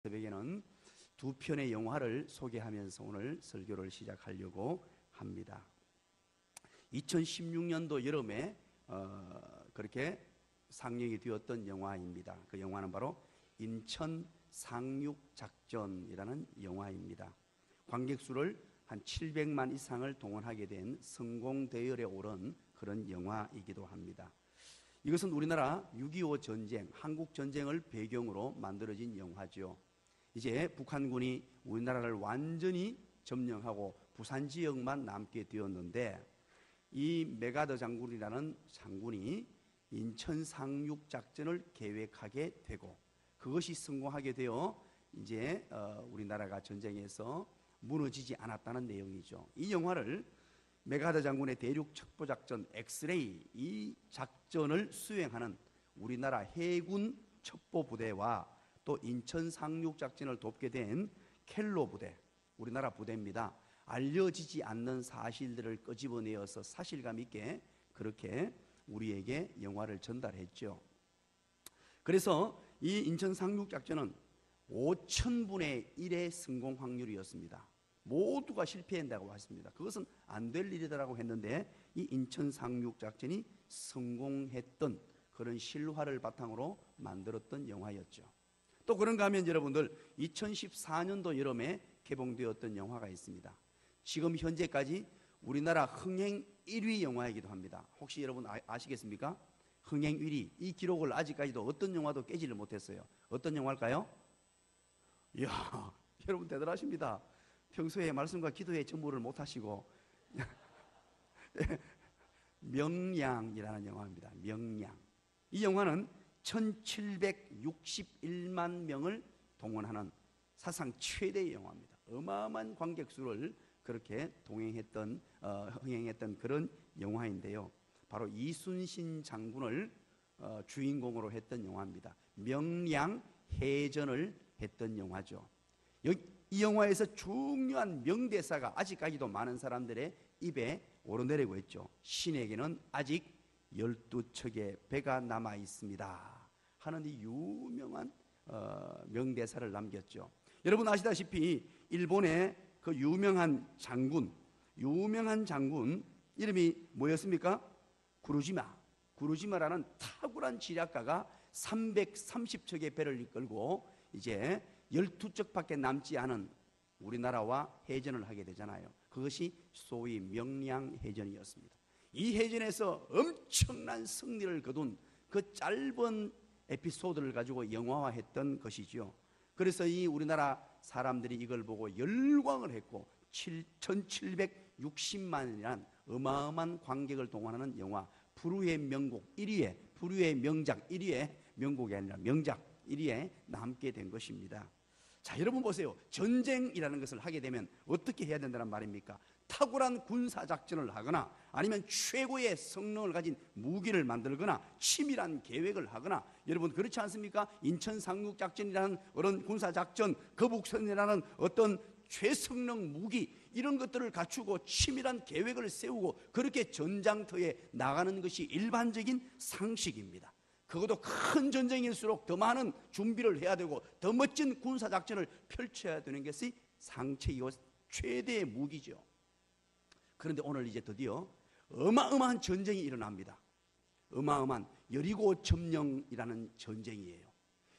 새벽에는 두 편의 영화를 소개하면서 오늘 설교를 시작하려고 합니다. 2016년도 여름에 그렇게 상영이 되었던 영화입니다. 그 영화는 바로 인천 상륙작전이라는 영화입니다. 관객 수를 한 700만 이상을 동원하게 된 성공 대열에 오른 그런 영화이기도 합니다. 이것은 우리나라 6.25 전쟁, 한국 전쟁을 배경으로 만들어진 영화죠. 이제 북한군이 우리나라를 완전히 점령하고 부산 지역만 남게 되었는데, 이 메가더 장군이라는 장군이 인천 상륙 작전을 계획하게 되고, 그것이 성공하게 되어 이제 우리나라가 전쟁에서 무너지지 않았다는 내용이죠. 이 영화를 메가더 장군의 대륙 척보 작전 엑스레이, 이 작전을 수행하는 우리나라 해군 첩보 부대와 또 인천 상륙 작전을 돕게 된 켈로 부대, 우리나라 부대입니다. 알려지지 않는 사실들을 끄집어내어서 사실감 있게 그렇게 우리에게 영화를 전달했죠. 그래서 이 인천 상륙 작전은 5,000분의 1의 성공 확률이었습니다. 모두가 실패한다고 했습니다. 그것은 안 될 일이라고 했는데, 이 인천 상륙 작전이 성공했던 그런 실화를 바탕으로 만들었던 영화였죠. 또 그런가 하면 여러분들, 2014년도 여름에 개봉되었던 영화가 있습니다. 지금 현재까지 우리나라 흥행 1위 영화이기도 합니다. 혹시 여러분 아시겠습니까? 흥행 1위, 이 기록을 아직까지도 어떤 영화도 깨지를 못했어요. 어떤 영화일까요? 이야, 여러분 대단하십니다. 평소에 말씀과 기도에 전무를 못하시고 명량이라는 영화입니다. 명량. 이 영화는 1761만 명을 동원하는 사상 최대의 영화입니다. 어마어마한 관객 수를 그렇게 흥행했던 그런 영화인데요. 바로 이순신 장군을 주인공으로 했던 영화입니다. 명량해전을 했던 영화죠. 이 영화에서 중요한 명대사가 아직까지도 많은 사람들의 입에 오르내리고 있죠. 신에게는 아직 12척의 배가 남아 있습니다 하는 이 유명한 명대사를 남겼죠. 여러분 아시다시피 일본의 그 유명한 장군 이름이 뭐였습니까? 구루지마라는 탁월한 지략가가 330척의 배를 이끌고 이제 12척밖에 남지 않은 우리나라와 해전을 하게 되잖아요. 그것이 소위 명량해전이었습니다. 이 해전에서 엄청난 승리를 거둔 그 짧은 에피소드를 가지고 영화화했던 것이죠. 그래서 이 우리나라 사람들이 이걸 보고 열광을 했고 1760만이라는 어마어마한 관객을 동원하는 영화, 불후의 명곡 1위에, 불후의 명작 1위에, 명곡이 아니라 명작 1위에 남게 된 것입니다. 자, 여러분 보세요. 전쟁이라는 것을 하게 되면 어떻게 해야 된다는 말입니까? 탁월한 군사작전을 하거나 아니면 최고의 성능을 가진 무기를 만들거나 치밀한 계획을 하거나, 여러분 그렇지 않습니까? 인천 상륙작전이라는 그런 군사작전, 거북선이라는 어떤 최성능 무기, 이런 것들을 갖추고 치밀한 계획을 세우고 그렇게 전장터에 나가는 것이 일반적인 상식입니다. 그것도 큰 전쟁일수록 더 많은 준비를 해야 되고 더 멋진 군사작전을 펼쳐야 되는 것이 상책이고 최대의 무기죠. 그런데 오늘 이제 드디어 어마어마한 전쟁이 일어납니다. 어마어마한 여리고 점령이라는 전쟁이에요.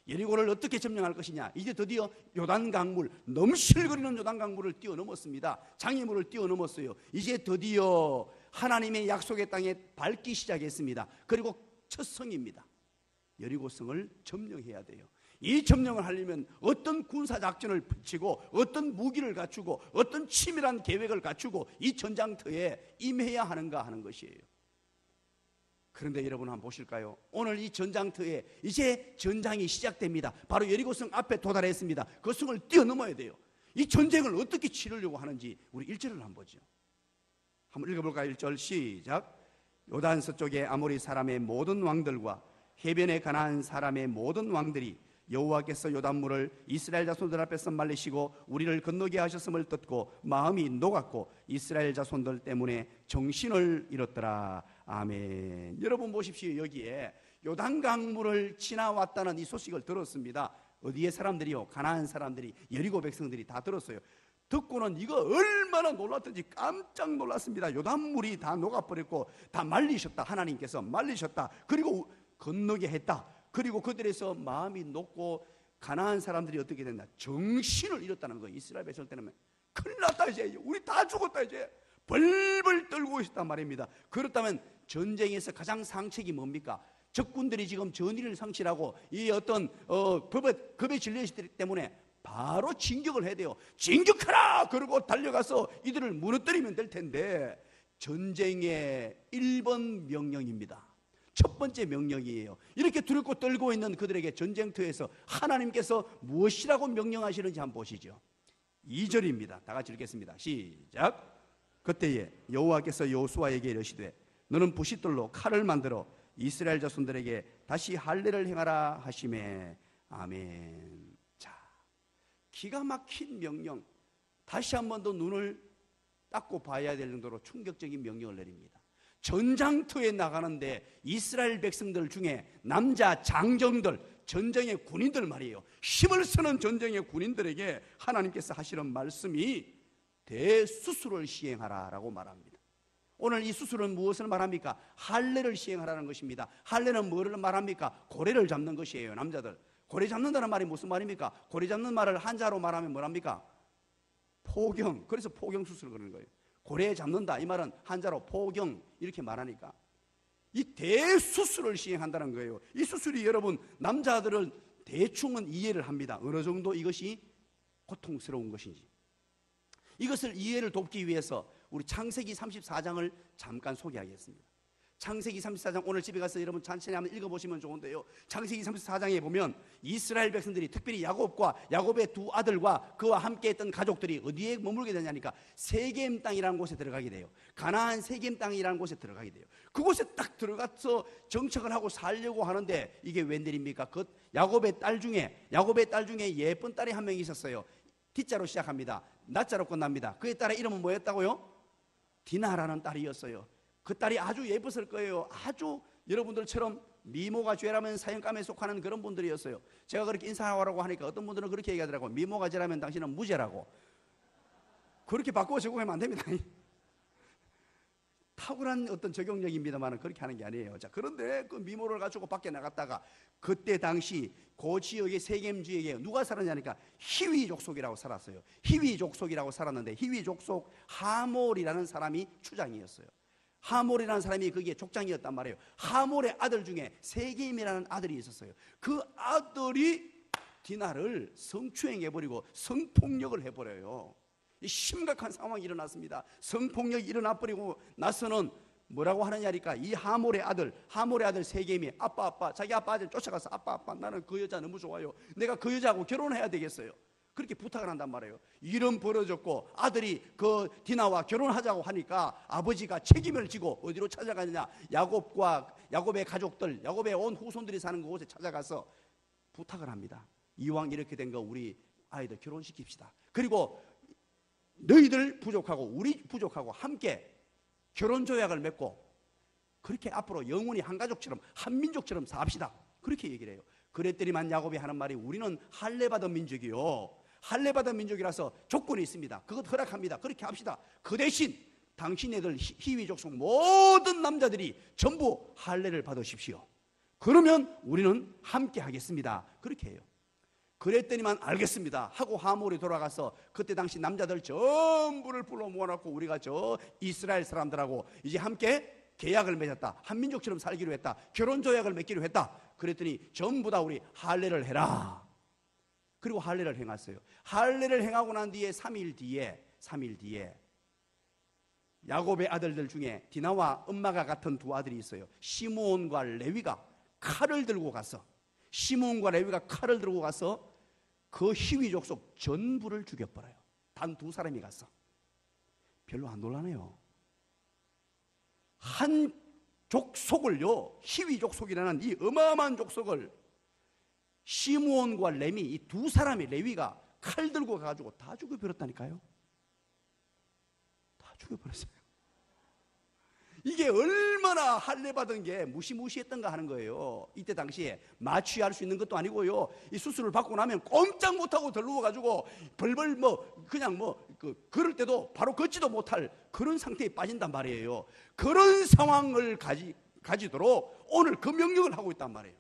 여리고를 어떻게 점령할 것이냐, 이제 드디어 요단강물, 넘실거리는 요단강물을 뛰어넘었습니다. 장애물을 뛰어넘었어요. 이제 드디어 하나님의 약속의 땅에 밟기 시작했습니다. 그리고 첫 성입니다. 여리고성을 점령해야 돼요. 이 점령을 하려면 어떤 군사작전을 펼치고 어떤 무기를 갖추고 어떤 치밀한 계획을 갖추고 이 전장터에 임해야 하는가 하는 것이에요. 그런데 여러분 한번 보실까요? 오늘 이 전장터에 이제 전장이 시작됩니다. 바로 여리고성 앞에 도달했습니다. 그 성을 뛰어넘어야 돼요. 이 전쟁을 어떻게 치르려고 하는지 우리 1절을 한번 보죠. 한번 읽어볼까요? 1절 시작. 요단 서쪽의 아모리 사람의 모든 왕들과 해변에 가나안 사람의 모든 왕들이 여호와께서 요단물을 이스라엘 자손들 앞에서 말리시고 우리를 건너게 하셨음을 듣고 마음이 녹았고 이스라엘 자손들 때문에 정신을 잃었더라. 아멘. 여러분 보십시오. 여기에 요단강물을 지나왔다는 이 소식을 들었습니다. 어디의 사람들이요? 가나안 사람들이, 여리고 백성들이 다 들었어요. 듣고는 이거 얼마나 놀랐던지 깜짝 놀랐습니다. 요단물이 다 녹아버렸고 다 말리셨다. 하나님께서 말리셨다. 그리고 건너게 했다. 그리고 그들에서 마음이 녹고 가나안 사람들이 어떻게 됐나? 정신을 잃었다는 거예요. 이스라엘 백성 때문에 큰일 났다, 이제 우리 다 죽었다, 이제 벌벌 떨고 있었단 말입니다. 그렇다면 전쟁에서 가장 상책이 뭡니까? 적군들이 지금 전의를 상실하고 이 어떤 겁에 질려있기 때문에 바로 진격을 해야 돼요. 진격하라! 그러고 달려가서 이들을 무너뜨리면 될 텐데, 전쟁의 1번 명령입니다. 첫 번째 명령이에요. 이렇게 두렵고 떨고 있는 그들에게 전쟁터에서 하나님께서 무엇이라고 명령하시는지 한번 보시죠. 2절입니다. 다 같이 읽겠습니다. 시작. 그때에 여호와께서 여호수아에게 이르시되 너는 부싯돌로 칼을 만들어 이스라엘 자손들에게 다시 할례를 행하라 하시매. 아멘. 자, 기가 막힌 명령, 다시 한 번 더 눈을 닦고 봐야 될 정도로 충격적인 명령을 내립니다. 전장터에 나가는데 이스라엘 백성들 중에 남자 장정들, 전쟁의 군인들 말이에요. 힘을 쓰는 전쟁의 군인들에게 하나님께서 하시는 말씀이 대수술을 시행하라라고 말합니다. 오늘 이 수술은 무엇을 말합니까? 할례를 시행하라는 것입니다. 할례는 뭐를 말합니까? 고래를 잡는 것이에요. 남자들 고래 잡는다는 말이 무슨 말입니까? 고래 잡는 말을 한자로 말하면 뭐랍니까? 포경. 그래서 포경 수술을 그러는 거예요. 고래 잡는다, 이 말은 한자로 포경 이렇게 말하니까 이 대수술을 시행한다는 거예요. 이 수술이 여러분 남자들은 대충은 이해를 합니다. 어느 정도 이것이 고통스러운 것인지. 이것을 이해를 돕기 위해서 우리 창세기 34장을 잠깐 소개하겠습니다. 창세기 34장 오늘 집에 가서 여러분 천천히 한번 읽어보시면 좋은데요, 창세기 34장에 보면 이스라엘 백성들이, 특별히 야곱과 야곱의 두 아들과 그와 함께 했던 가족들이 어디에 머물게 되냐니까 세겜 땅이라는 곳에 들어가게 돼요. 가나안 세겜 땅이라는 곳에 들어가게 돼요. 그곳에 딱 들어가서 정착을 하고 살려고 하는데 이게 웬일입니까? 그 야곱의 딸 중에 예쁜 딸이 한 명이 있었어요. D자로 시작합니다. 나자로 끝납니다. 그의 딸의 이름은 뭐였다고요? 디나라는 딸이었어요. 그 딸이 아주 예뻤을 거예요. 아주 여러분들처럼 미모가 죄라면 사형감에 속하는 그런 분들이었어요. 제가 그렇게 인사하라고 하니까 어떤 분들은 그렇게 얘기하더라고요. 미모가 죄라면 당신은 무죄라고. 그렇게 바꾸어 적용하면 안 됩니다. 탁월한 어떤 적용력입니다만 그렇게 하는 게 아니에요. 자, 그런데 그 미모를 가지고 밖에 나갔다가 그때 당시 그 지역의 세겜 지역에 누가 살았냐니까 히위 족속이라고 살았어요. 히위 족속이라고 살았는데 히위 족속 하몰이라는 사람이 추장이었어요. 하몰이라는 사람이 거기에 족장이었단 말이에요. 하몰의 아들 중에 세겜이라는 아들이 있었어요. 그 아들이 디나를 성추행해버리고 성폭력을 해버려요. 심각한 상황이 일어났습니다. 성폭력이 일어나버리고 나서는 뭐라고 하느냐니까 이 하몰의 아들 세겜이 아빠 자기 아빠 아들 쫓아가서 아빠 나는 그 여자 너무 좋아요. 내가 그 여자하고 결혼해야 되겠어요. 그렇게 부탁을 한단 말이에요. 일은 벌어졌고 아들이 그 디나와 결혼하자고 하니까 아버지가 책임을 지고 어디로 찾아가느냐, 야곱의 가족들, 야곱의 온 후손들이 사는 그곳에 찾아가서 부탁을 합니다. 이왕 이렇게 된 거 우리 아이들 결혼시킵시다. 그리고 너희들 부족하고 우리 부족하고 함께 결혼 조약을 맺고 그렇게 앞으로 영원히 한 가족처럼 한 민족처럼 삽시다. 그렇게 얘기를 해요. 그랬더니만 야곱이 하는 말이 우리는 할례받은 민족이요, 할례받은 민족이라서 조건이 있습니다. 그것 허락합니다. 그렇게 합시다. 그 대신 당신네들 히위 족속 모든 남자들이 전부 할례를 받으십시오. 그러면 우리는 함께 하겠습니다. 그렇게 해요. 그랬더니만 알겠습니다 하고 하몰이 돌아가서 그때 당시 남자들 전부를 불러 모아놓고 우리가 저 이스라엘 사람들하고 이제 함께 계약을 맺었다. 한민족처럼 살기로 했다. 결혼 조약을 맺기로 했다. 그랬더니 전부 다 우리 할례를 해라. 그리고 할례를 행했어요. 할례를 행하고 난 뒤에 3일 뒤에 야곱의 아들들 중에 디나와 엄마가 같은 두 아들이 있어요. 시므온과 레위가 칼을 들고 가서 그 히위 족속 전부를 죽여버려요. 단 두 사람이 가서. 별로 안 놀라네요. 한 족속을요, 히위 족속이라는 이 어마어마한 족속을 시므온과 레위, 이 두 사람이, 레위가 칼 들고 가가지고 다 죽여버렸다니까요. 다 죽여버렸어요. 이게 얼마나 할례 받은 게 무시무시했던가 하는 거예요. 이때 당시에 마취할 수 있는 것도 아니고요, 이 수술을 받고 나면 꼼짝 못하고 덜누워가지고 벌벌 그냥 걸을 때도 바로 걷지도 못할 그런 상태에 빠진단 말이에요. 그런 상황을 가지도록 오늘 그 명령을 하고 있단 말이에요.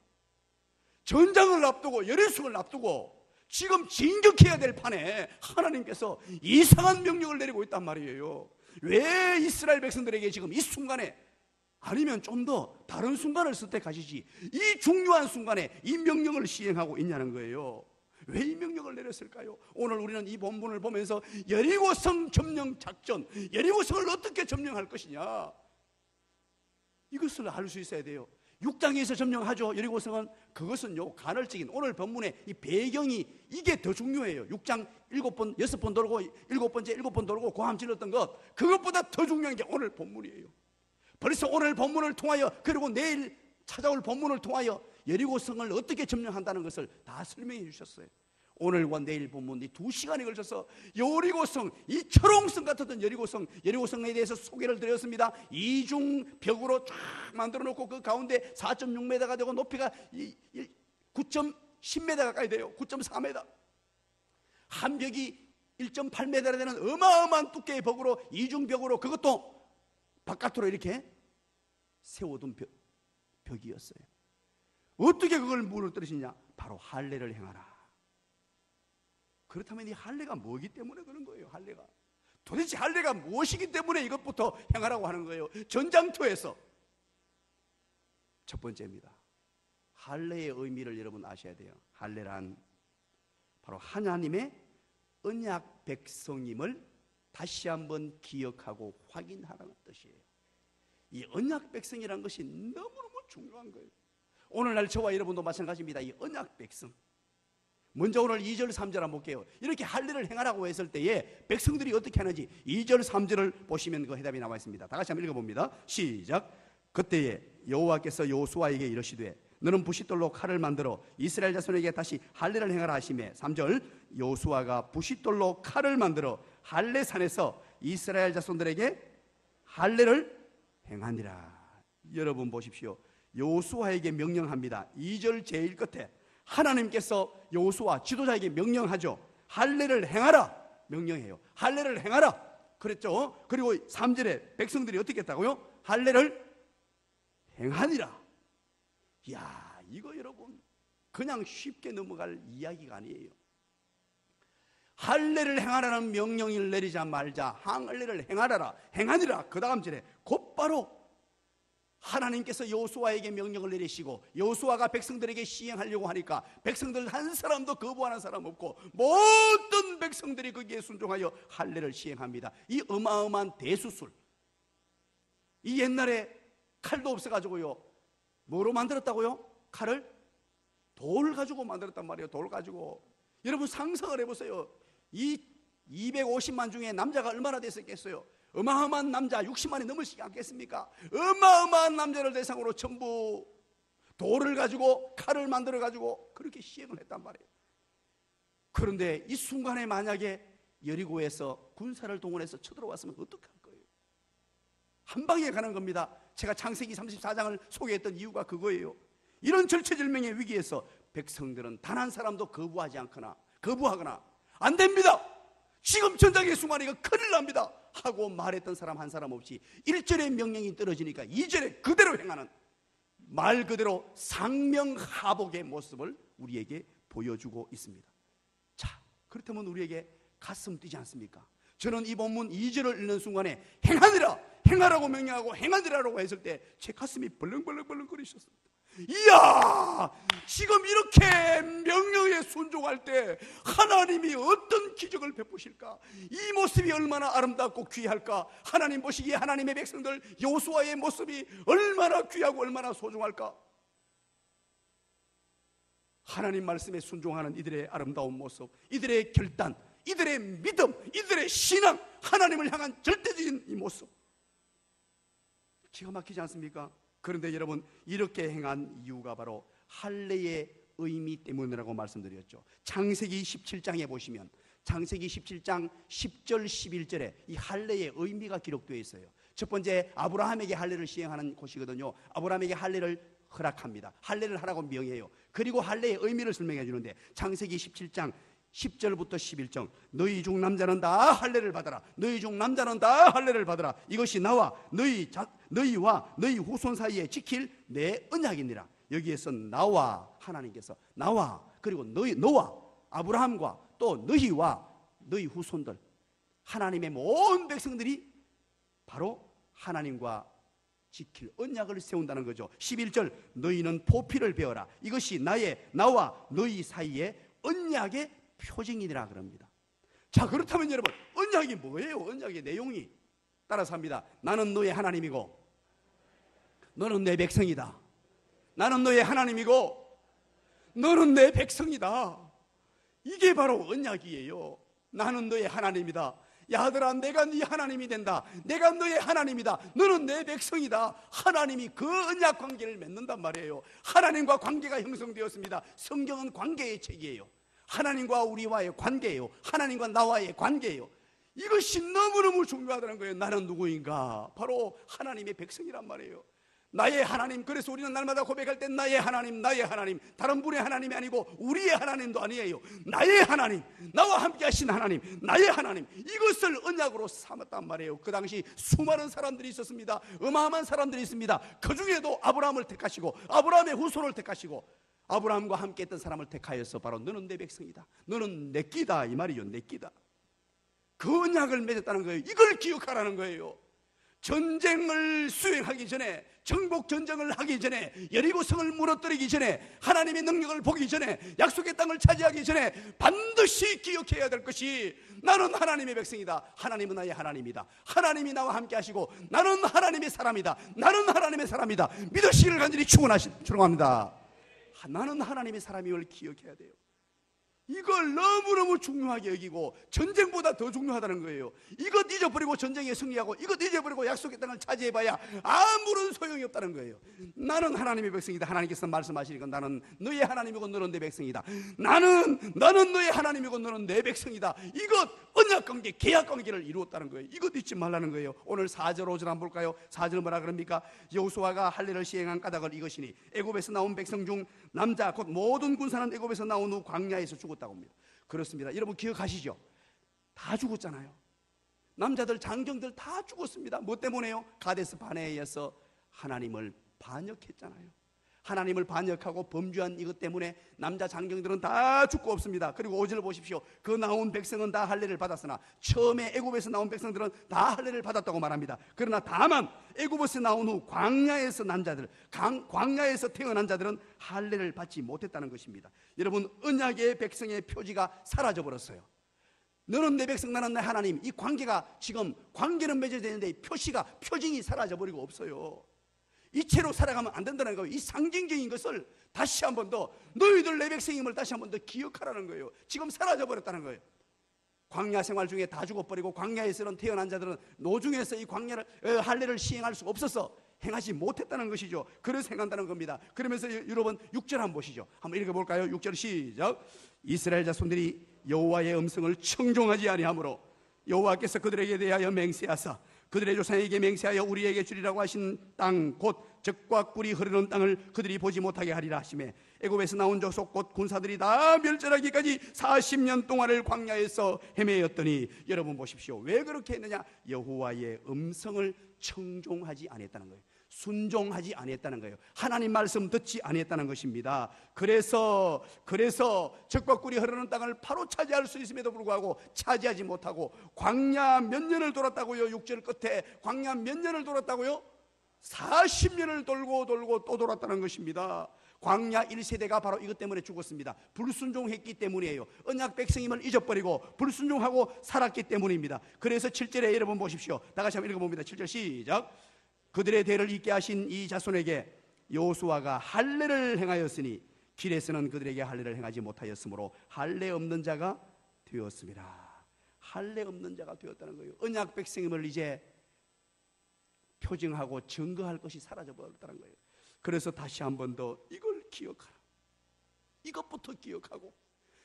전장을 앞두고, 열애승을 앞두고 지금 진격해야 될 판에 하나님께서 이상한 명령을 내리고 있단 말이에요. 왜 이스라엘 백성들에게 지금 이 순간에, 아니면 좀 더 다른 순간을 선택하시지 이 중요한 순간에 이 명령을 시행하고 있냐는 거예요. 왜 이 명령을 내렸을까요? 오늘 우리는 이 본문을 보면서 여리고성 점령 작전, 여리고성을 어떻게 점령할 것이냐, 이것을 알 수 있어야 돼요. 6장에서 점령하죠. 여리고성은. 그것은요, 간헐적인 오늘 본문의 이 배경이 이게 더 중요해요. 6장 7번, 6번 돌고 7번째 7번 돌고 고함 질렀던 것, 그것보다 더 중요한 게 오늘 본문이에요. 벌써 오늘 본문을 통하여, 그리고 내일 찾아올 본문을 통하여 여리고성을 어떻게 점령한다는 것을 다 설명해 주셨어요. 오늘과 내일 본문 이 2시간에 걸쳐서 여리고성, 이 철옹성 같았던 여리고성에 대해서 소개를 드렸습니다. 이중벽으로 쫙 만들어 놓고 그 가운데 4.6m가 되고 높이가 9.10m 가까이 돼요. 9.4m. 한 벽이 1.8m나 되는 어마어마한 두께의 벽으로, 이중벽으로, 그것도 바깥으로 이렇게 세워둔 벽이었어요. 어떻게 그걸 무너뜨리시냐? 바로 할례를 행하라. 그렇다면 이 할례가 뭐기 때문에 그런 거예요? 할례가 도대체 할례가 무엇이기 때문에 이것부터 행하라고 하는 거예요? 전장터에서 첫 번째입니다. 할례의 의미를 여러분 아셔야 돼요. 할례란 바로 하나님의 언약 백성임을 다시 한번 기억하고 확인하라는 뜻이에요. 이 언약 백성이라는 것이 너무너무 중요한 거예요. 오늘날 저와 여러분도 마찬가지입니다. 이 언약 백성, 먼저 오늘 2절 3절 한번 볼게요. 이렇게 할례를 행하라고 했을 때에 백성들이 어떻게 하는지 2절 3절을 보시면 그 해답이 나와 있습니다. 다 같이 한번 읽어봅니다. 시작. 그때에 여호와께서 여호수아에게 이르시되 너는 부싯돌로 칼을 만들어 이스라엘 자손에게 다시 할례를 행하라 하시매, 3절 여호수아가 부싯돌로 칼을 만들어 할례산에서 이스라엘 자손들에게 할례를 행하니라. 여러분 보십시오. 여호수아에게 명령합니다. 2절 제일 끝에 하나님께서 여호수아 지도자에게 명령하죠. 할례를 행하라 명령해요. 할례를 행하라 그랬죠. 그리고 3절에 백성들이 어떻게 했다고요? 할례를 행하니라. 이야, 이거 여러분 그냥 쉽게 넘어갈 이야기가 아니에요. 할례를 행하라는 명령을 내리자 말자 할례를 행하니라. 그 다음 절에 곧바로 하나님께서 여호수아에게 명령을 내리시고 여호수아가 백성들에게 시행하려고 하니까 백성들 한 사람도 거부하는 사람 없고 모든 백성들이 거기에 순종하여 할례를 시행합니다. 이 어마어마한 대수술, 이 옛날에 칼도 없어가지고요, 뭐로 만들었다고요? 칼을? 돌 가지고 만들었단 말이에요. 돌 가지고. 여러분 상상을 해보세요. 이 250만 중에 남자가 얼마나 됐었겠어요? 어마어마한 남자 60만이 넘으시지 않겠습니까? 어마어마한 남자를 대상으로 전부 돌을 가지고 칼을 만들어 가지고 그렇게 시행을 했단 말이에요. 그런데 이 순간에 만약에 여리고에서 군사를 동원해서 쳐들어왔으면 어떡할 거예요? 한 방에 가는 겁니다. 제가 창세기 34장을 소개했던 이유가 그거예요. 이런 절체절명의 위기에서 백성들은 단 한 사람도 거부하거나 안 됩니다, 지금 전장의 순간에 이거 큰일 납니다 하고 말했던 사람 한 사람 없이 1절의 명령이 떨어지니까 2절에 그대로 행하는, 말 그대로 상명하복의 모습을 우리에게 보여주고 있습니다. 자, 그렇다면 우리에게 가슴 뛰지 않습니까? 저는 이 본문 2절을 읽는 순간에 행하라고 명령하고 행하니라라고 했을 때 제 가슴이 벌렁벌렁 거리셨습니다. 이야, 지금 이렇게 명령에 순종할 때 하나님이 어떤 기적을 베푸실까? 이 모습이 얼마나 아름답고 귀할까? 하나님 보시기에 하나님의 백성들 여호수아의 모습이 얼마나 귀하고 얼마나 소중할까? 하나님 말씀에 순종하는 이들의 아름다운 모습, 이들의 결단, 이들의 믿음, 이들의 신앙, 하나님을 향한 절대적인 이 모습, 기가 막히지 않습니까? 그런데 여러분, 이렇게 행한 이유가 바로 할례의 의미 때문이라고 말씀드렸죠. 창세기 17장에 보시면 창세기 17장 10절 11절에 이 할례의 의미가 기록되어 있어요. 첫 번째 아브라함에게 할례를 시행하는 곳이거든요. 아브라함에게 할례를 허락합니다. 할례를 하라고 명해요. 그리고 할례의 의미를 설명해 주는데 창세기 17장 10절부터 11절 너희 중 남자는 다 할례를 받아라. 너희 중 남자는 다 할례를 받아라. 이것이 나와 너희와 너희 후손 사이에 지킬 내 언약이니라. 여기에서 나와 하나님께서 나와 그리고 너와 아브라함과 또 너희와 너희 후손들 하나님의 모든 백성들이 바로 하나님과 지킬 언약을 세운다는 거죠. 11절 너희는 보피를 베어라. 이것이 나와 너희 사이에 언약의 표징이라 그럽니다. 자, 그렇다면 여러분 언약이 뭐예요? 언약의 내용이 따라서 합니다. 나는 너의 하나님이고 너는 내 백성이다. 나는 너의 하나님이고 너는 내 백성이다. 이게 바로 언약이에요. 나는 너의 하나님이다. 야 아들아 내가 네 하나님이 된다. 내가 너의 하나님이다. 너는 내 백성이다. 하나님이 그 언약 관계를 맺는단 말이에요. 하나님과 관계가 형성되었습니다. 성경은 관계의 책이에요. 하나님과 우리와의 관계예요. 하나님과 나와의 관계예요. 이것이 너무너무 중요하다는 거예요. 나는 누구인가? 바로 하나님의 백성이란 말이에요. 나의 하나님. 그래서 우리는 날마다 고백할 때 나의 하나님, 나의 하나님. 다른 분의 하나님이 아니고 우리의 하나님도 아니에요. 나의 하나님, 나와 함께 하신 하나님, 나의 하나님. 이것을 언약으로 삼았단 말이에요. 그 당시 수많은 사람들이 있었습니다. 어마어마한 사람들이 있습니다. 그 중에도 아브라함을 택하시고 아브라함의 후손을 택하시고 아브라함과 함께 했던 사람을 택하여서 바로 너는 내 백성이다. 너는 내 끼다. 이 말이죠. 내 끼다. 그 언약을 맺었다는 거예요. 이걸 기억하라는 거예요. 전쟁을 수행하기 전에, 정복 전쟁을 하기 전에, 여리고성을 무너뜨리기 전에, 하나님의 능력을 보기 전에, 약속의 땅을 차지하기 전에 반드시 기억해야 될 것이 나는 하나님의 백성이다. 하나님은 나의 하나님이다. 하나님이 나와 함께 하시고 나는 하나님의 사람이다. 나는 하나님의 사람이다. 믿으시기를 간절히 축원합니다. 나는 하나님의 사람임을 기억해야 돼요. 이걸 너무너무 중요하게 여기고 전쟁보다 더 중요하다는 거예요. 이것 잊어버리고 전쟁에 승리하고 이것 잊어버리고 약속의 땅을 차지해봐야 아무런 소용이 없다는 거예요. 나는 하나님의 백성이다. 하나님께서 말씀하시니까 나는 너의 하나님이고 너는 내 백성이다. 나는 너의 하나님이고 너는 내 백성이다. 이것 언약관계, 계약관계를 이루었다는 거예요. 이것 잊지 말라는 거예요. 오늘 4절 5절 한번 볼까요? 4절 뭐라 그럽니까? 여호수아가 할례를 시행한 까닭을 이것이니 애굽에서 나온 백성 중 남자 곧 모든 군사는 애굽에서 나온 후 광야에서 죽었다고 합니다. 그렇습니다. 여러분 기억하시죠? 다 죽었잖아요. 남자들 장정들 다 죽었습니다. 뭐 때문에요? 가데스 바네아에서 하나님을 반역했잖아요. 하나님을 반역하고 범죄한 이것 때문에 남자 장정들은 다 죽고 없습니다. 그리고 5절 보십시오. 그 나온 백성은 다 할례를 받았으나 처음에 애굽에서 나온 백성들은 다 할례를 받았다고 말합니다. 그러나 다만 애굽에서 나온 후 광야에서 난 자들, 광야에서 태어난 자들은 할례를 받지 못했다는 것입니다. 여러분 언약의 백성의 표지가 사라져 버렸어요. 너는 내 백성 나는 내 하나님. 이 관계가 지금 관계는 맺어져 있는데 표징이 사라져 버리고 없어요. 이채로 살아가면 안 된다는 거예요. 이 상징적인 것을 다시 한 번 더 너희들 내 백성임을 다시 한 번 더 기억하라는 거예요. 지금 사라져 버렸다는 거예요. 광야 생활 중에 다 죽어버리고 광야에서는 태어난 자들은 노중에서 이 광야를 할례를 시행할 수가 없어서 행하지 못했다는 것이죠. 그래서 행한다는 겁니다. 그러면서 여러분 6절 한번 보시죠. 한번 읽어볼까요? 6절 시작. 이스라엘 자손들이 여호와의 음성을 청종하지 아니하므로 여호와께서 그들에게 대하여 맹세하사 그들의 조상에게 맹세하여 우리에게 주리라고 하신 땅 곧 젖과 꿀이 흐르는 땅을 그들이 보지 못하게 하리라 하시매 애굽에서 나온 족속 곧 군사들이 다 멸절하기까지 40년 동안을 광야에서 헤매었더니 여러분 보십시오. 왜 그렇게 했느냐? 여호와의 음성을 청종하지 아니했다는 거예요. 순종하지 아니했다는 거예요. 하나님 말씀 듣지 아니했다는 것입니다. 그래서 젖과 꿀이 흐르는 땅을 바로 차지할 수 있음에도 불구하고 차지하지 못하고 광야 몇 년을 돌았다고요? 6절 끝에 광야 몇 년을 돌았다고요? 40년을 돌고 또 돌았다는 것입니다. 광야 1세대가 바로 이것 때문에 죽었습니다. 불순종했기 때문이에요. 언약 백성임을 잊어버리고 불순종하고 살았기 때문입니다. 그래서 7절에 여러분 보십시오. 다 같이 한번 읽어봅니다. 7절 시작. 그들의 대를 잇게 하신 이 자손에게 여호수아가 할례를 행하였으니 길에서는 그들에게 할례를 행하지 못하였으므로 할례 없는 자가 되었습니다. 할례 없는 자가 되었다는 거예요. 언약 백성임을 이제 표징하고 증거할 것이 사라져버렸다는 거예요. 그래서 다시 한 번 더 이걸 기억하라. 이것부터 기억하고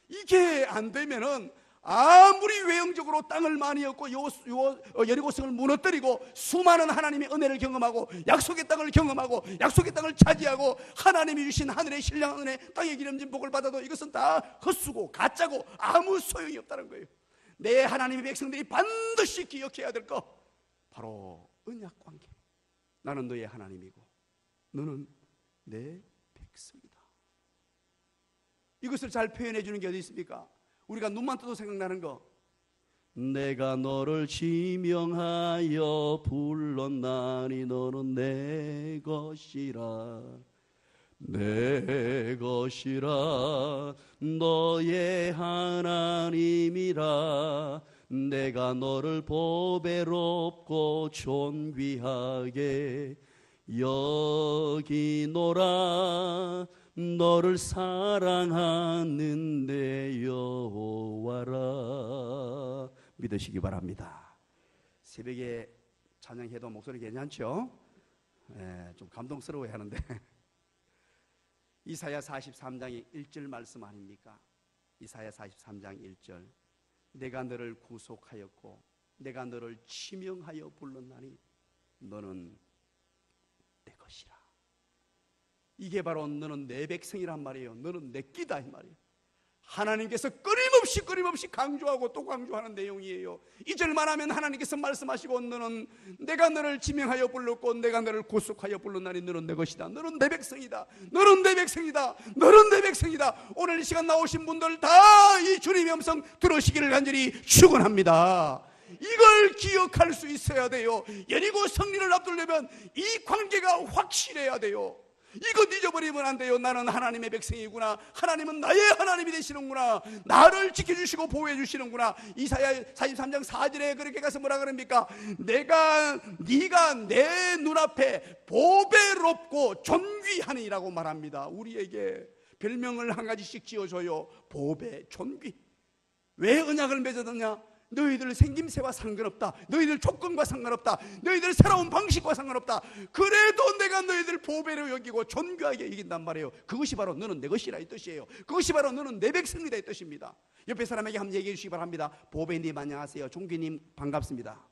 이게 안 되면은 아무리 외형적으로 땅을 많이 얻고 여리고성을 무너뜨리고 수많은 하나님의 은혜를 경험하고 약속의 땅을 경험하고 약속의 땅을 차지하고 하나님이 주신 하늘의 신령한 은혜, 땅의 기름진 복을 받아도 이것은 다 헛수고 가짜고 아무 소용이 없다는 거예요. 내 하나님의 백성들이 반드시 기억해야 될 것, 바로 언약관계. 나는 너의 하나님이고 너는 내 백성이다. 이것을 잘 표현해 주는 게 어디 있습니까? 우리가 눈만 떠도 생각나는 거, 내가 너를 지명하여 불렀나니 너는 내 것이라, 내 것이라, 너의 하나님이라, 내가 너를 보배롭고 존귀하게 여기노라, 너를 사랑하는 내 여호와라. 믿으시기 바랍니다. 새벽에 찬양해도 목소리 괜찮죠? 좀 감동스러워야 하는데 이사야 43장의 1절 말씀 아닙니까? 이사야 43장 1절, 내가 너를 구속하였고 내가 너를 지명하여 불렀나니 너는 내 것이라. 이게 바로 너는 내 백성이란 말이에요. 너는 내 끼다 이 말이에요. 하나님께서 끊임없이 강조하고 또 강조하는 내용이에요. 2절만 하면 하나님께서 말씀하시고, 너는 내가 너를 지명하여 불렀고 내가 너를 구속하여 불렀나니 너는 내 것이다. 너는 내 백성이다. 너는 내 백성이다. 너는 내 백성이다. 오늘 이 시간 나오신 분들 다 이 주님의 음성 들으시기를 간절히 축원합니다. 이걸 기억할 수 있어야 돼요. 여리고 승리를 앞두려면 이 관계가 확실해야 돼요. 이거 잊어버리면 안 돼요. 나는 하나님의 백성이구나. 하나님은 나의 하나님이 되시는구나. 나를 지켜주시고 보호해 주시는구나. 이사야 43장 4절에 그렇게 가서 뭐라 그럽니까? 네가 내 눈앞에 보배롭고 존귀하니라고 말합니다. 우리에게 별명을 한 가지씩 지어줘요. 보배, 존귀. 왜 언약을 맺었느냐? 너희들 생김새와 상관없다. 너희들 조건과 상관없다. 너희들 살아온 방식과 상관없다. 그래도 내가 너희들 보배로 여기고 존귀하게 여긴단 말이에요. 그것이 바로 너는 내 것이라 이 뜻이에요. 그것이 바로 너는 내 백성이다 이 뜻입니다. 옆에 사람에게 한번 얘기해 주시기 바랍니다. 보배님 안녕하세요. 종귀님 반갑습니다.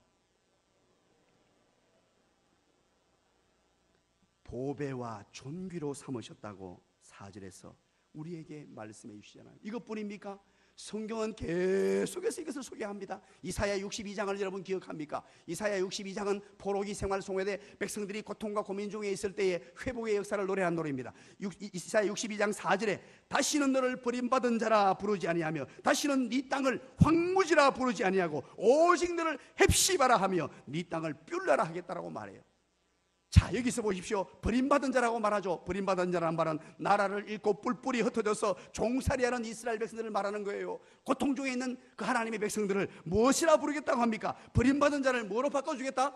보배와 존귀로 삼으셨다고 4절에서 우리에게 말씀해 주시잖아요. 이것뿐입니까? 성경은 계속해서 이것을 소개합니다. 이사야 62장을 여러분 기억합니까? 이사야 62장은 포로기 생활 송해대 백성들이 고통과 고민 중에 있을 때의 회복의 역사를 노래한 노래입니다. 이사야 62장 4절에 다시는 너를 버림받은 자라 부르지 아니하며 다시는 네 땅을 황무지라 부르지 아니하고 오직 너를 헵시바라 하며 네 땅을 뷸라라 하겠다라고 말해요. 자, 여기서 보십시오. 버림받은 자라고 말하죠. 버림받은 자라는 말은 나라를 잃고 뿔뿔이 흩어져서 종살이하는 이스라엘 백성들을 말하는 거예요. 고통 중에 있는 그 하나님의 백성들을 무엇이라 부르겠다고 합니까? 버림받은 자를 뭐로 바꿔주겠다?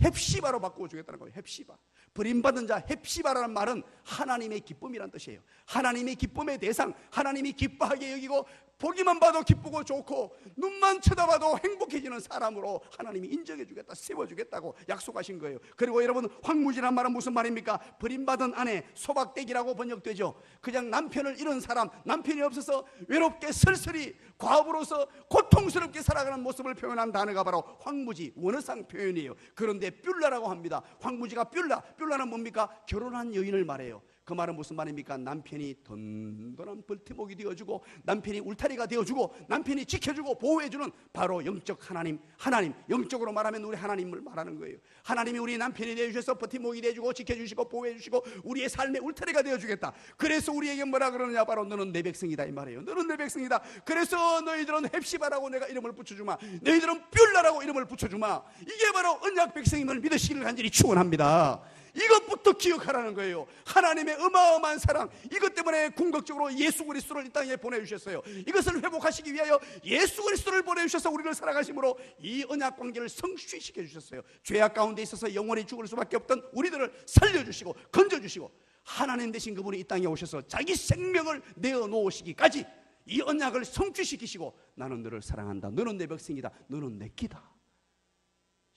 헵시바로 바꿔주겠다는 거예요. 헵시바. 버림받은 자, 헵시바라는 말은 하나님의 기쁨이란 뜻이에요. 하나님의 기쁨의 대상, 하나님이 기뻐하게 여기고 보기만 봐도 기쁘고 좋고 눈만 쳐다봐도 행복해지는 사람으로 하나님이 인정해주겠다, 세워주겠다고 약속하신 거예요. 그리고 여러분, 황무지란 말은 무슨 말입니까? 버림받은 아내, 소박댁이라고 번역되죠. 그냥 남편을 잃은 사람, 남편이 없어서 외롭게 쓸쓸히 과부로서 고통스럽게 살아가는 모습을 표현한 단어가 바로 황무지, 원어상 표현이에요. 그런데 뷸라라고 합니다. 황무지가 뷸라는 뭡니까? 결혼한 여인을 말해요. 그 말은 무슨 말입니까? 남편이 든든한 벌티목이 되어주고 남편이 울타리가 되어주고 남편이 지켜주고 보호해주는 바로 영적 하나님, 영적으로 말하면 우리 하나님을 말하는 거예요. 하나님이 우리 남편이 되어주셔서 버티목이 되어주고 지켜주시고 보호해주시고 우리의 삶의 울타리가 되어주겠다. 그래서 우리에게 뭐라 그러느냐? 바로 너는 내 백성이다 이 말이에요. 너는 내 백성이다. 그래서 너희들은 헵시바라고 내가 이름을 붙여주마. 너희들은 뷸라라고 이름을 붙여주마. 이게 바로 언약 백성임을 믿으시기를 간절히 축원합니다. 이것부터 기억하라는 거예요. 하나님의 어마어마한 사랑, 이것 때문에 궁극적으로 예수 그리스도를 이 땅에 보내주셨어요. 이것을 회복하시기 위하여 예수 그리스도를 보내주셔서 우리를 살아가심으로 이 언약 관계를 성취시켜 주셨어요. 죄악 가운데 있어서 영원히 죽을 수밖에 없던 우리들을 살려주시고 건져주시고 하나님 되신 그분이 이 땅에 오셔서 자기 생명을 내어놓으시기까지 이 언약을 성취시키시고 나는 너를 사랑한다. 너는 내 백성이다. 너는 내 끼다.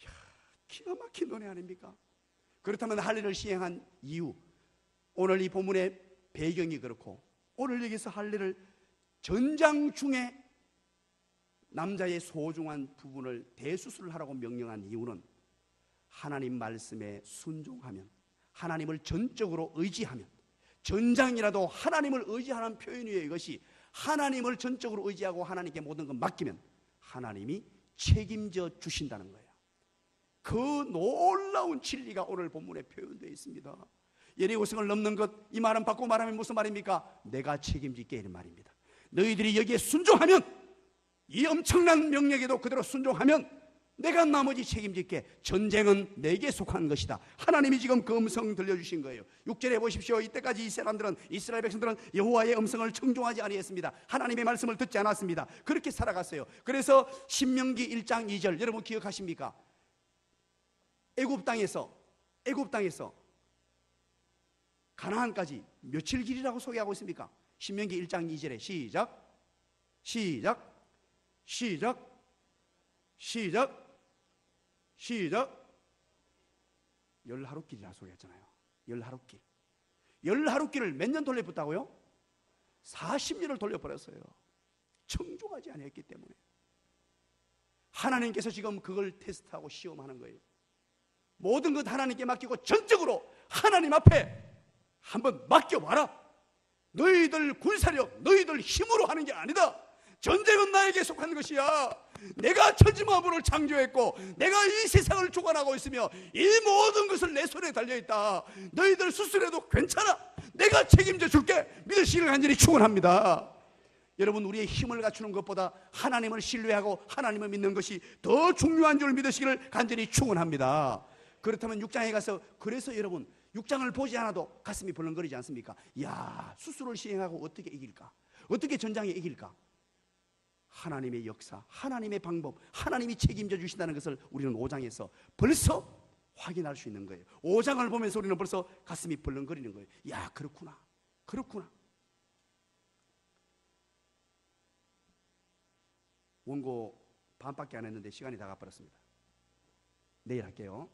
이야, 기가 막힌 노래 아닙니까? 그렇다면 할례를 시행한 이유, 오늘 이 본문의 배경이 그렇고 오늘 여기서 할례를 전장 중에 남자의 소중한 부분을 대수술을 하라고 명령한 이유는 하나님 말씀에 순종하면, 하나님을 전적으로 의지하면, 전장이라도 하나님을 의지하는 표현이에요. 이것이 하나님을 전적으로 의지하고 하나님께 모든 걸 맡기면 하나님이 책임져 주신다는 거예요. 그 놀라운 진리가 오늘 본문에 표현되어 있습니다. 여리고성을 넘는 것, 이 말은 바꾸고 말하면 무슨 말입니까? 내가 책임질게 이런 말입니다. 너희들이 여기에 순종하면, 이 엄청난 명령에도 그대로 순종하면 내가 나머지 책임질게. 전쟁은 내게 속한 것이다. 하나님이 지금 그 음성 들려주신 거예요. 6절에 보십시오. 이때까지 이스라엘 백성들은 여호와의 음성을 청종하지 아니했습니다. 하나님의 말씀을 듣지 않았습니다. 그렇게 살아갔어요. 그래서 신명기 1장 2절 여러분 기억하십니까? 애굽 땅에서 가나안까지 며칠 길이라고 소개하고 있습니까? 신명기 1장 2절에 시작 열하루길이라 소개했잖아요. 열하루길을 몇 년 돌려붙다고요? 40년을 돌려버렸어요. 청종하지 않았기 때문에. 하나님께서 지금 그걸 테스트하고 시험하는 거예요. 모든 것 하나님께 맡기고 전적으로 하나님 앞에 한번 맡겨봐라. 너희들 군사력, 너희들 힘으로 하는 게 아니다. 전쟁은 나에게 속한 것이야. 내가 천지만물을 창조했고 내가 이 세상을 주관하고 있으며 이 모든 것을 내 손에 달려있다. 너희들 수술해도 괜찮아. 내가 책임져 줄게. 믿으시기를 간절히 축원합니다. 여러분, 우리의 힘을 갖추는 것보다 하나님을 신뢰하고 하나님을 믿는 것이 더 중요한 줄 믿으시기를 간절히 축원합니다. 그렇다면 6장에 가서, 그래서 여러분 6장을 보지 않아도 가슴이 벌렁거리지 않습니까? 야, 수술을 시행하고 어떻게 이길까? 어떻게 전장에 이길까? 하나님의 역사, 하나님의 방법, 하나님이 책임져 주신다는 것을 우리는 5장에서 벌써 확인할 수 있는 거예요. 5장을 보면서 우리는 벌써 가슴이 벌렁거리는 거예요. 야, 그렇구나. 원고 반밖에 안 했는데 시간이 다 가버렸습니다. 내일 할게요.